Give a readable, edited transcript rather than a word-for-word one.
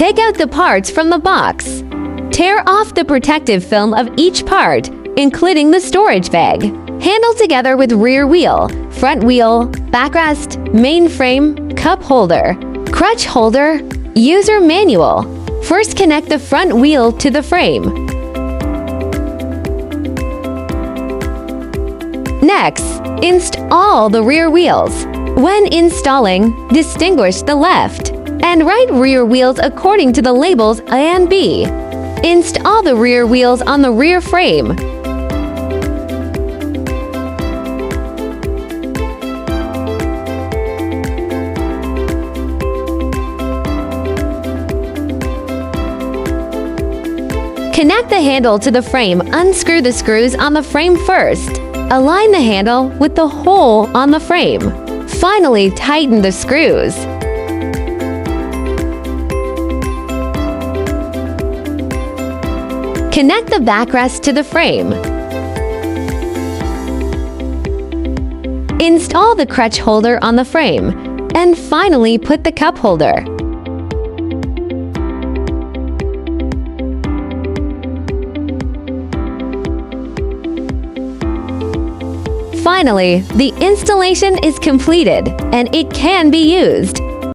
Take out the parts from the box. Tear off the protective film of each part, including the storage bag. Handle together with rear wheel, front wheel, backrest, main frame, cup holder, crutch holder, user manual. First, connect the front wheel to the frame. Next, install the rear wheels. When installing, distinguish the left and right rear wheels according to the labels A and B. Install the rear wheels on the rear frame. Connect the handle to the frame. Unscrew the screws on the frame first. Align the handle with the hole on the frame. Finally, tighten the screws. Connect the backrest to the frame. Install the crutch holder on the frame. And finally, put the cup holder. Finally, the installation is completed and it can be used.